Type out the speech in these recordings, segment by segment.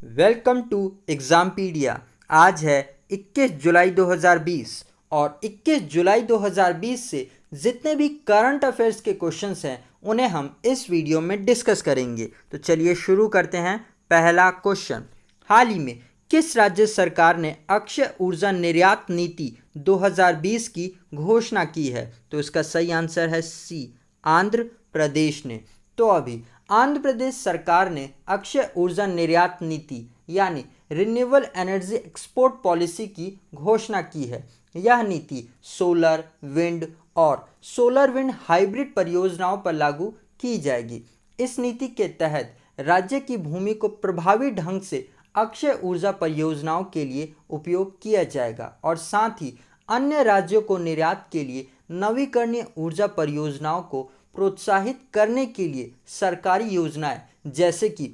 Welcome to एग्ज़ामपीडिया। आज है 21 जुलाई 2020 और 21 जुलाई 2020 से जितने भी करंट अफेयर्स के क्वेश्चंस हैं उन्हें हम इस वीडियो में डिस्कस करेंगे। तो चलिए शुरू करते हैं। पहला क्वेश्चन, हाल ही में किस राज्य सरकार ने अक्षय ऊर्जा निर्यात नीति 2020 की घोषणा की है? तो इसका सही आंसर है सी, आंध्र प्रदेश ने। तो अभी आंध्र प्रदेश सरकार ने अक्षय ऊर्जा निर्यात नीति यानी रिन्यूएबल एनर्जी एक्सपोर्ट पॉलिसी की घोषणा की है। यह नीति सोलर विंड और सोलर विंड हाइब्रिड परियोजनाओं पर लागू की जाएगी। इस नीति के तहत राज्य की भूमि को प्रभावी ढंग से अक्षय ऊर्जा परियोजनाओं के लिए उपयोग किया जाएगा और साथ ही अन्य राज्यों को निर्यात के लिए नवीकरणीय ऊर्जा परियोजनाओं को प्रोत्साहित करने के लिए सरकारी योजनाएं जैसे कि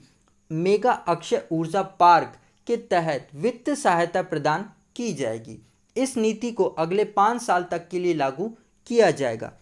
मेगा अक्षय ऊर्जा पार्क के तहत वित्त सहायता प्रदान की जाएगी। इस नीति को अगले 5 साल तक के लिए लागू किया जाएगा।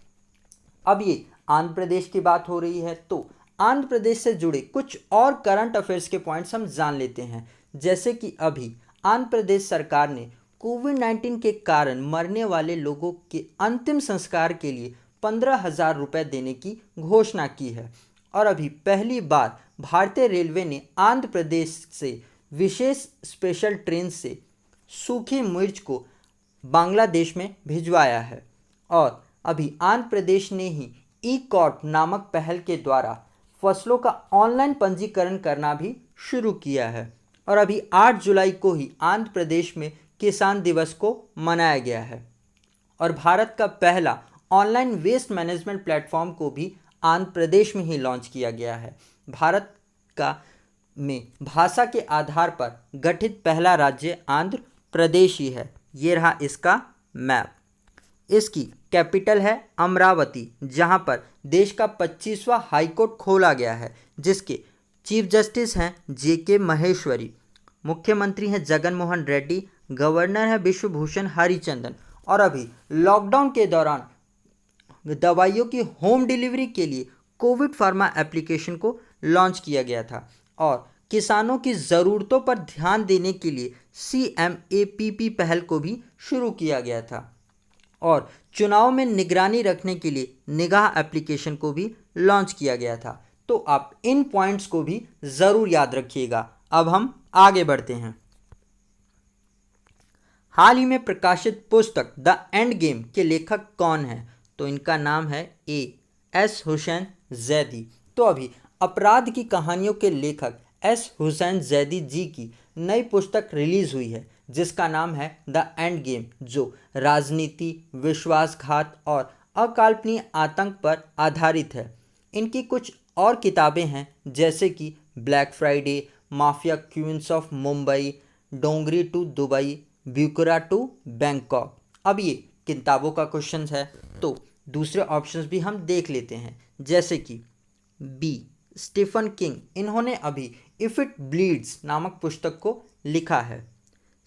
अब ये आंध्र प्रदेश की बात हो रही है, तो आंध्र प्रदेश से जुड़े कुछ और करंट अफेयर्स के पॉइंट्स हम जान लेते हैं। जैसे कि अभी आंध्र प्रदेश सरकार ने कोविड-19 के कारण मरने वाले लोगों के अंतिम संस्कार के लिए 15,000 रुपये देने की घोषणा की है। और अभी पहली बार भारतीय रेलवे ने आंध्र प्रदेश से विशेष स्पेशल ट्रेन से सूखी मिर्च को बांग्लादेश में भिजवाया है। और अभी आंध्र प्रदेश ने ही ई कॉर्प नामक पहल के द्वारा फसलों का ऑनलाइन पंजीकरण करना भी शुरू किया है। और अभी 8 जुलाई को ही आंध्र प्रदेश में किसान दिवस को मनाया गया है। और भारत का पहला ऑनलाइन वेस्ट मैनेजमेंट प्लेटफॉर्म को भी आंध्र प्रदेश में ही लॉन्च किया गया है। भारत का में भाषा के आधार पर गठित पहला राज्य आंध्र प्रदेश ही है। ये रहा इसका मैप। इसकी कैपिटल है अमरावती, जहां पर देश का 25वां हाईकोर्ट खोला गया है, जिसके चीफ जस्टिस हैं जेके महेश्वरी, मुख्यमंत्री हैं जगन मोहन रेड्डी, गवर्नर है विश्वभूषण हरिचंदन। और अभी लॉकडाउन के दौरान दवाइयों की होम डिलीवरी के लिए कोविड फार्मा एप्लीकेशन को लॉन्च किया गया था। और किसानों की ज़रूरतों पर ध्यान देने के लिए CMAPP पहल को भी शुरू किया गया था। और चुनाव में निगरानी रखने के लिए निगाह एप्लीकेशन को भी लॉन्च किया गया था। तो आप इन पॉइंट्स को भी ज़रूर याद रखिएगा। अब हम आगे बढ़ते हैं। हाल ही में प्रकाशित पुस्तक द एंड गेम के लेखक कौन है? तो इनका नाम है S. हुसैन जैदी। तो अभी अपराध की कहानियों के लेखक S. हुसैन जैदी जी की नई पुस्तक रिलीज हुई है, जिसका नाम है द एंड गेम, जो राजनीति, विश्वासघात और अकाल्पनिक आतंक पर आधारित है। इनकी कुछ और किताबें हैं, जैसे कि black Friday, mafia queens of Mumbai, Dongri to Dubai, Byculla to Bangkok. अब ये किताबों का क्वेश्चन है, तो दूसरे ऑप्शंस भी हम देख लेते हैं। जैसे कि बी, स्टीफन किंग, इन्होंने अभी इफ इट ब्लीड्स नामक पुस्तक को लिखा है।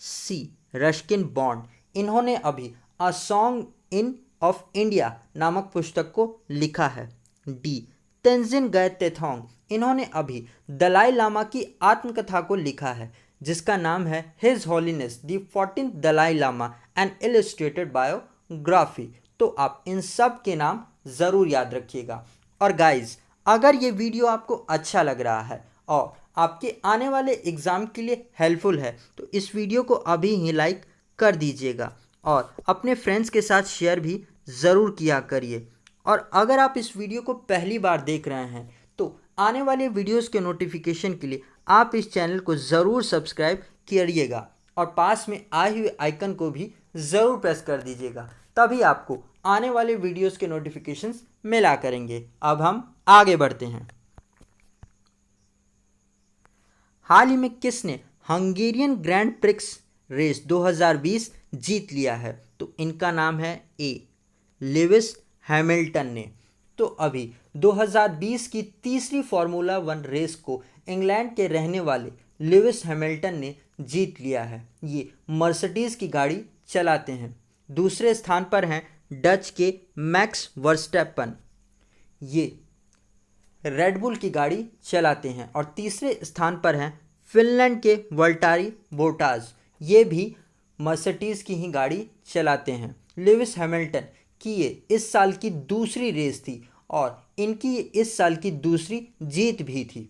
सी, रस्किन बॉन्ड, इन्होंने अभी a song in of India नामक पुस्तक को लिखा है। डी, तेंजिन गैतेथोंग, इन्होंने अभी दलाई लामा की आत्मकथा को लिखा है, जिसका नाम है his holiness the 14th Dalai Lama and illustrated biography. तो आप इन सब के नाम ज़रूर याद रखिएगा। और गाइज, अगर ये वीडियो आपको अच्छा लग रहा है और आपके आने वाले एग्ज़ाम के लिए हेल्पफुल है, तो इस वीडियो को अभी ही लाइक कर दीजिएगा और अपने फ्रेंड्स के साथ शेयर भी ज़रूर किया करिए। और अगर आप इस वीडियो को पहली बार देख रहे हैं, तो आने वाले वीडियोस के नोटिफिकेशन के लिए आप इस चैनल को ज़रूर सब्सक्राइब करिएगा और पास में आए हुए आइकन को भी ज़रूर प्रेस कर दीजिएगा, तभी आपको आने वाले वीडियोस के नोटिफिकेशंस मिला करेंगे। अब हम आगे बढ़ते हैं। हाल ही में किसने हंगेरियन ग्रैंड प्रिक्स रेस 2020 जीत लिया है? तो इनका नाम है ए, लेविस हैमिल्टन ने। तो अभी 2020 की तीसरी फार्मूला 1 रेस को इंग्लैंड के रहने वाले लेविस हैमिल्टन ने जीत लिया है। ये मर्सिडीज की गाड़ी चलाते हैं। दूसरे स्थान पर हैं डच के मैक्स वर्स्टैपन, ये रेड बुल की गाड़ी चलाते हैं। और तीसरे स्थान पर हैं फिनलैंड के वल्टारी बोटास, ये भी मर्सिडीज की ही गाड़ी चलाते हैं। लुइस हैमिल्टन की ये इस साल की दूसरी रेस थी और इनकी इस साल की दूसरी जीत भी थी।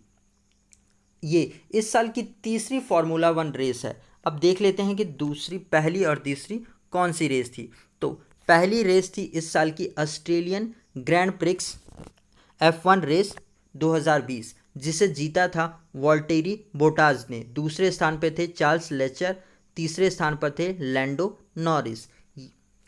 ये इस साल की तीसरी फार्मूला 1 रेस है। अब देख लेते हैं कि दूसरी, पहली और तीसरी कौन सी रेस थी। तो पहली रेस थी इस साल की Australian grand prix F1 race 2020, जिसे जीता था वॉल्टेरी बोटाज ने। दूसरे स्थान पर थे चार्ल्स लेचर, तीसरे स्थान पर थे लैंडो नॉरिस।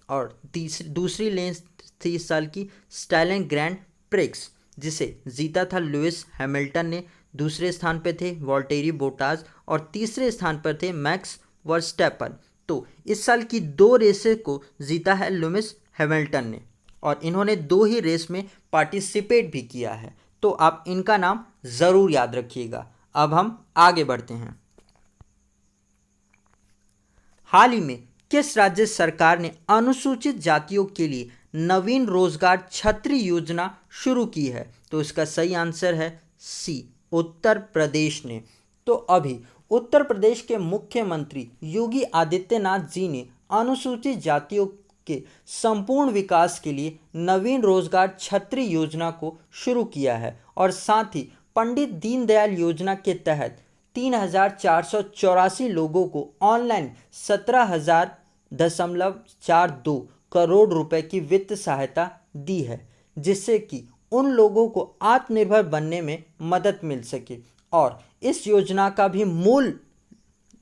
और दूसरी रेस थी इस साल की स्टाइलन ग्रैंड प्रिक्स, जिसे जीता था लुइस हैमिल्टन ने। दूसरे स्थान पर थे वॉल्टेरी बोटाज और तीसरे स्थान पर थे मैक्स वर्स्टैपन। तो इस साल की 2 रेसें को जीता है लुइस हैमिल्टन ने और इन्होंने 2 ही रेस में पार्टिसिपेट भी किया है। तो आप इनका नाम ज़रूर याद रखिएगा। अब हम आगे बढ़ते हैं। हाल ही में किस राज्य सरकार ने अनुसूचित जातियों के लिए नवीन रोजगार छतरी योजना शुरू की है? तो इसका सही आंसर है सी, उत्तर प्रदेश ने। तो अभी उत्तर प्रदेश के मुख्यमंत्री योगी आदित्यनाथ जी ने अनुसूचित जातियों के संपूर्ण विकास के लिए नवीन रोजगार छतरी योजना को शुरू किया है और साथ ही पंडित दीनदयाल योजना के तहत 3,484 लोगों को ऑनलाइन 17,000.42 करोड़ रुपए की वित्त सहायता दी है, जिससे कि उन लोगों को आत्मनिर्भर बनने में मदद मिल सके। और इस योजना का भी मूल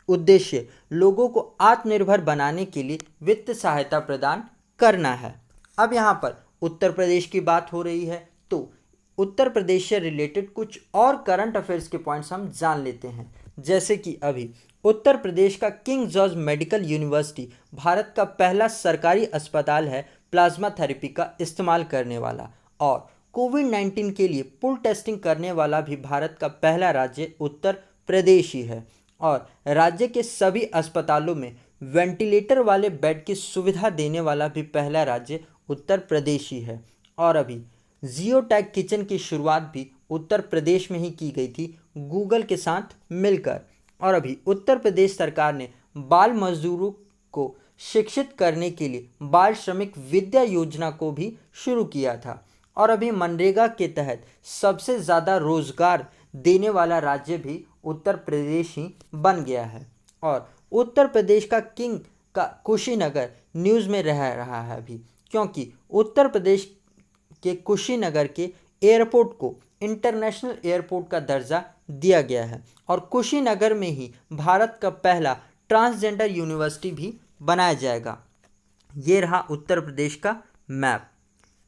उद्देश्य लोगों को आत्मनिर्भर बनाने के लिए वित्त सहायता प्रदान करना है। अब यहाँ पर उत्तर प्रदेश की बात हो रही है, तो उत्तर प्रदेश से रिलेटेड कुछ और करंट अफेयर्स के पॉइंट्स हम जान लेते हैं। जैसे कि अभी उत्तर प्रदेश का king George medical university Bharat का पहला सरकारी अस्पताल है प्लाज्मा थेरेपी का इस्तेमाल करने वाला, और कोविड-19 के लिए पूल टेस्टिंग करने वाला भी भारत का पहला राज्य उत्तर प्रदेश ही है। और राज्य के सभी अस्पतालों में वेंटिलेटर वाले बेड की सुविधा देने वाला भी पहला राज्य उत्तर प्रदेश ही है। और अभी जियो टैग किचन की शुरुआत भी उत्तर प्रदेश में ही की गई थी गूगल के साथ मिलकर। और अभी उत्तर प्रदेश सरकार ने बाल मजदूरों को शिक्षित करने के लिए बाल श्रमिक विद्या योजना को भी शुरू किया था। और अभी मनरेगा के तहत सबसे ज़्यादा रोजगार देने वाला राज्य भी उत्तर प्रदेश ही बन गया है। और उत्तर प्रदेश का किंग का कुशीनगर न्यूज़ में रह रहा है अभी, क्योंकि उत्तर प्रदेश के कुशीनगर के एयरपोर्ट को इंटरनेशनल एयरपोर्ट का दर्जा दिया गया है और कुशीनगर में ही भारत का पहला ट्रांसजेंडर यूनिवर्सिटी भी बनाया जाएगा। ये रहा उत्तर प्रदेश का मैप।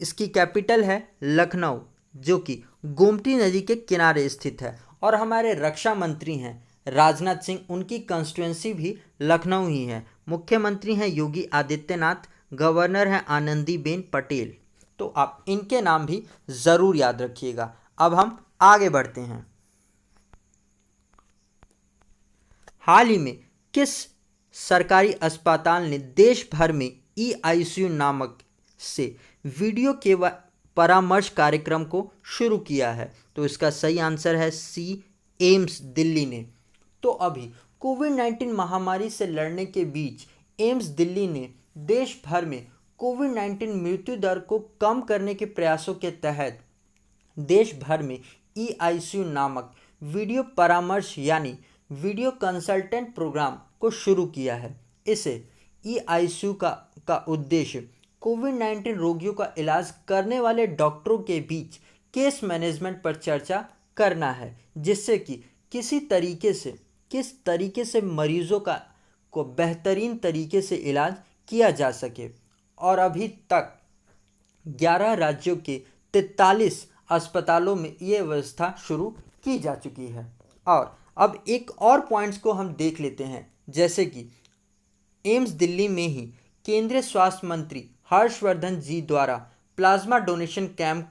इसकी कैपिटल है लखनऊ, जो कि गोमती नदी के किनारे स्थित है। और हमारे रक्षा मंत्री हैं राजनाथ सिंह, उनकी कंस्टिट्यूंसी भी लखनऊ ही है। मुख्यमंत्री हैं योगी आदित्यनाथ, गवर्नर हैं आनंदीबेन पटेल। तो आप इनके नाम भी ज़रूर याद रखिएगा। अब हम आगे बढ़ते हैं। हाल ही में किस सरकारी अस्पताल ने देश भर में eICU नामक से वीडियो के परामर्श कार्यक्रम को शुरू किया है? तो इसका सही आंसर है सी, एम्स दिल्ली ने। तो अभी कोविड-19 महामारी से लड़ने के बीच एम्स दिल्ली ने देश भर में कोविड-19 मृत्यु दर को कम करने के प्रयासों के तहत देश भर में eICU नामक वीडियो परामर्श यानी वीडियो कंसल्टेंट प्रोग्राम को शुरू किया है। इसे eICU का उद्देश्य कोविड-19 रोगियों का इलाज करने वाले डॉक्टरों के बीच केस मैनेजमेंट पर चर्चा करना है, जिससे कि किस तरीके से मरीजों को बेहतरीन तरीके से इलाज किया जा सके। और अभी तक 11 राज्यों के 43 अस्पतालों में ये व्यवस्था शुरू की जा चुकी है। और अब एक और पॉइंट्स को हम देख लेते हैं, जैसे कि एम्स दिल्ली में ही केंद्रीय स्वास्थ्य मंत्री हर्षवर्धन जी द्वारा प्लाज्मा डोनेशन कैंप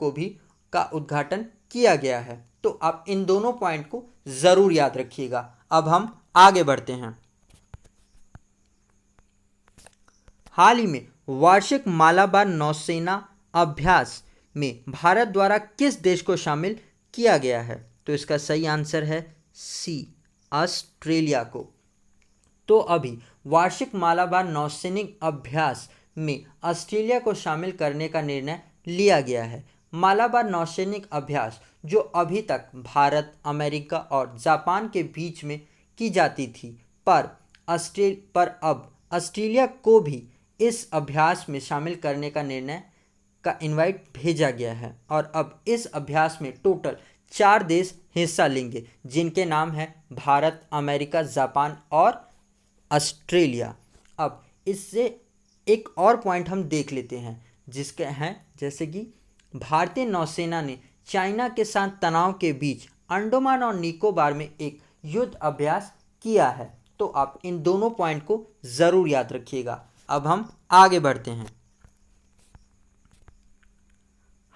का उद्घाटन किया गया है। तो आप इन दोनों पॉइंट को ज़रूर याद रखिएगा। अब हम आगे बढ़ते हैं। हाल ही में वार्षिक मालाबार नौसेना अभ्यास में भारत द्वारा किस देश को शामिल किया गया है? तो इसका सही आंसर है सी, ऑस्ट्रेलिया को। तो अभी वार्षिक मालाबार नौसैनिक अभ्यास में ऑस्ट्रेलिया को शामिल करने का निर्णय लिया गया है। मालाबार नौसैनिक अभ्यास जो अभी तक भारत, अमेरिका और जापान के बीच में की जाती थी, पर अब ऑस्ट्रेलिया को भी इस अभ्यास में शामिल करने का निर्णय का इनवाइट भेजा गया है। और अब इस अभ्यास में टोटल 4 देश हिस्सा लेंगे, जिनके नाम हैं भारत, अमेरिका, जापान और ऑस्ट्रेलिया। अब इससे एक और पॉइंट हम देख लेते हैं, जिसके हैं जैसे कि भारतीय नौसेना ने चाइना के साथ तनाव के बीच अंडमान और निकोबार में एक युद्ध अभ्यास किया है। तो आप इन दोनों पॉइंट को ज़रूर याद रखिएगा। अब हम आगे बढ़ते हैं।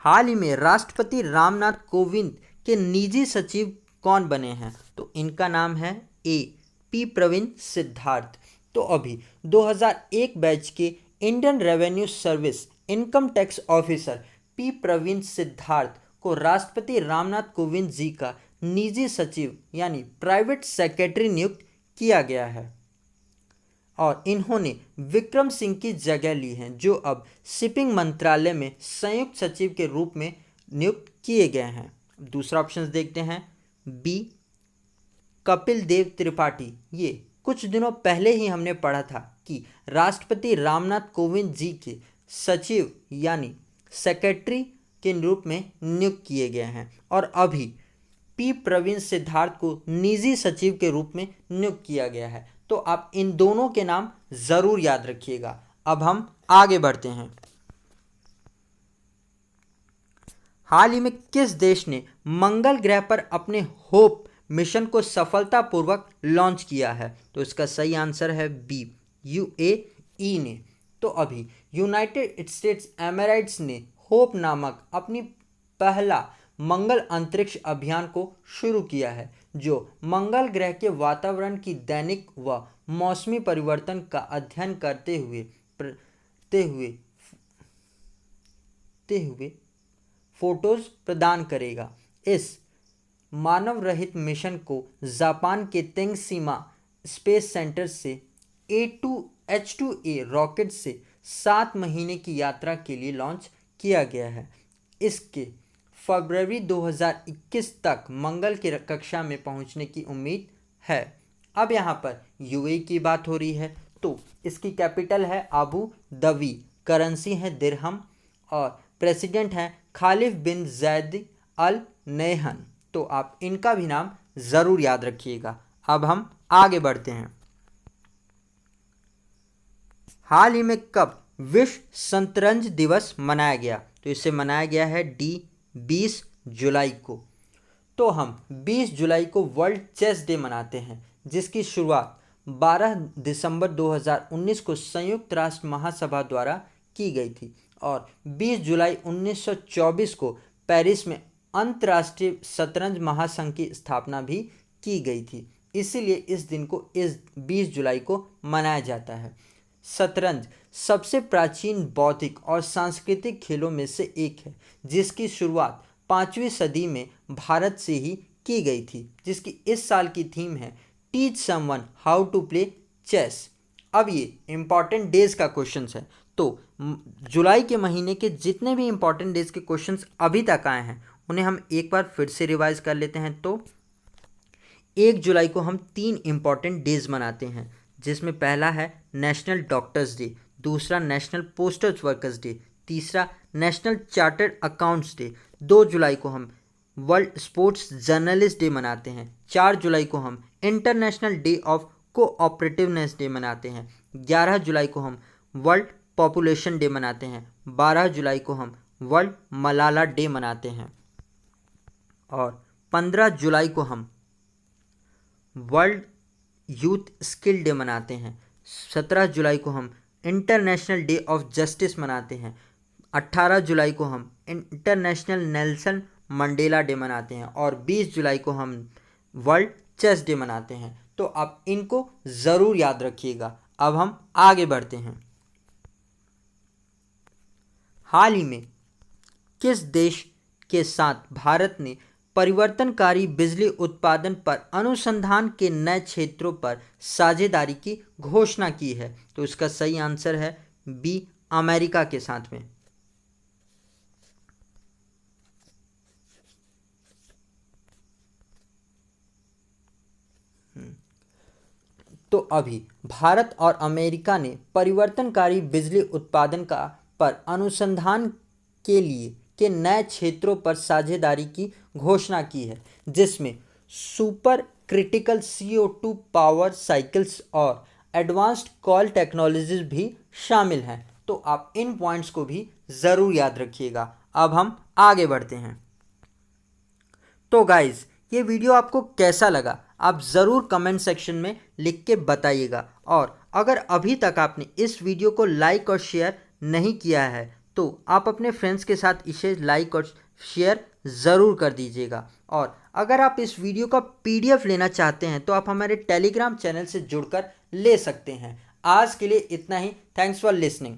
हाल ही में राष्ट्रपति रामनाथ कोविंद के निजी सचिव कौन बने हैं? तो इनका नाम है पी प्रवीण सिद्धार्थ। तो अभी 2001 बैच के Indian revenue service income tax officer P Praveen Siddharth को राष्ट्रपति रामनाथ कोविंद जी का निजी सचिव यानी प्राइवेट सेक्रेटरी नियुक्त किया गया है। और इन्होंने विक्रम सिंह की जगह ली है, जो अब शिपिंग मंत्रालय में संयुक्त सचिव के रूप में नियुक्त किए गए हैं। दूसरा ऑप्शन देखते हैं, बी कपिल देव त्रिपाठी। ये कुछ दिनों पहले ही हमने पढ़ा था कि राष्ट्रपति रामनाथ कोविंद जी के सचिव यानी सेक्रेटरी के रूप में नियुक्त किए गए हैं। और अभी पी प्रवीण सिद्धार्थ को निजी सचिव के रूप में नियुक्त किया गया है। तो आप इन दोनों के नाम ज़रूर याद रखिएगा। अब हम आगे बढ़ते हैं। हाल ही में किस देश ने मंगल ग्रह पर अपने होप मिशन को सफलतापूर्वक लॉन्च किया है? तो इसका सही आंसर है बी यूएई ने। तो अभी यूनाइटेड स्टेट्स एमिरेट्स ने होप नामक अपनी पहला मंगल अंतरिक्ष अभियान को शुरू किया है, जो मंगल ग्रह के वातावरण की दैनिक व मौसमी परिवर्तन का अध्ययन करते हुए फोटोज प्रदान करेगा। इस मानव रहित मिशन को जापान के तेंगसीमा स्पेस सेंटर से H2A रॉकेट से 7 महीने की यात्रा के लिए लॉन्च किया गया है। इसके फरवरी 2021 तक मंगल की कक्षा में पहुंचने की उम्मीद है। अब यहाँ पर यूएई की बात हो रही है, तो इसकी कैपिटल है अबू धाबी, करेंसी है दिरहम और प्रेसिडेंट हैं खालिद बिन जैद अल नहयान। तो आप इनका भी नाम ज़रूर याद रखिएगा। अब हम आगे बढ़ते हैं। हाल ही में कब विश्व शतरंज दिवस मनाया गया? तो इसे मनाया गया है 20 जुलाई को। तो हम 20 जुलाई को वर्ल्ड चेस डे मनाते हैं, जिसकी शुरुआत 12 दिसंबर 2019 को संयुक्त राष्ट्र महासभा द्वारा की गई थी और 20 जुलाई 1924 को पेरिस में अंतर्राष्ट्रीय शतरंज महासंघ की स्थापना भी की गई थी। इसीलिए इस दिन को 20 जुलाई को मनाया जाता है। शतरंज सबसे प्राचीन बौद्धिक और सांस्कृतिक खेलों में से एक है, जिसकी शुरुआत 5वीं सदी में भारत से ही की गई थी, जिसकी इस साल की थीम है teach someone how to play chess. अब ये इम्पॉर्टेंट डेज का क्वेश्चन है, तो जुलाई के महीने के जितने भी इम्पॉर्टेंट डेज के क्वेश्चंस अभी तक आए हैं उन्हें हम एक बार फिर से रिवाइज कर लेते हैं। तो 1 जुलाई को हम 3 इम्पॉर्टेंट डेज मनाते हैं, जिसमें पहला है नेशनल डॉक्टर्स डे, दूसरा नेशनल पोस्टल वर्कर्स डे, तीसरा नेशनल चार्टर्ड अकाउंट्स डे। 2 जुलाई को हम वर्ल्ड स्पोर्ट्स जर्नलिस्ट डे मनाते हैं। 4 जुलाई को हम international day of cooperativeness day मनाते हैं। 11 जुलाई को हम वर्ल्ड पॉपुलेशन डे मनाते हैं। 12 जुलाई को हम वर्ल्ड मलाला डे मनाते हैं और 15 जुलाई को हम वर्ल्ड यूथ स्किल डे मनाते हैं। 17 जुलाई को हम इंटरनेशनल डे ऑफ जस्टिस मनाते हैं। 18 जुलाई को हम इंटरनेशनल नेल्सन मंडेला डे मनाते हैं और 20 जुलाई को हम वर्ल्ड चेस डे मनाते हैं। तो आप इनको ज़रूर याद रखिएगा। अब हम आगे बढ़ते हैं। हाल ही में किस देश के साथ भारत ने परिवर्तनकारी बिजली उत्पादन पर अनुसंधान के नए क्षेत्रों पर साझेदारी की घोषणा की है? तो इसका सही आंसर है बी, अमेरिका के साथ में। तो अभी भारत और अमेरिका ने परिवर्तनकारी बिजली उत्पादन का पर अनुसंधान के नए क्षेत्रों पर साझेदारी की घोषणा की है, जिसमें super critical CO2 power cycles और एडवांस्ड कॉल टेक्नोलॉजीज भी शामिल हैं। तो आप इन पॉइंट्स को भी ज़रूर याद रखिएगा। अब हम आगे बढ़ते हैं। तो गाइज, ये वीडियो आपको कैसा लगा आप ज़रूर कमेंट सेक्शन में लिख के बताइएगा, और अगर अभी तक आपने इस वीडियो को लाइक और शेयर नहीं किया है तो आप अपने फ्रेंड्स के साथ इसे लाइक और शेयर ज़रूर कर दीजिएगा। और अगर आप इस वीडियो का PDF लेना चाहते हैं तो आप हमारे टेलीग्राम चैनल से जुड़कर ले सकते हैं। आज के लिए इतना ही। Thanks for listening.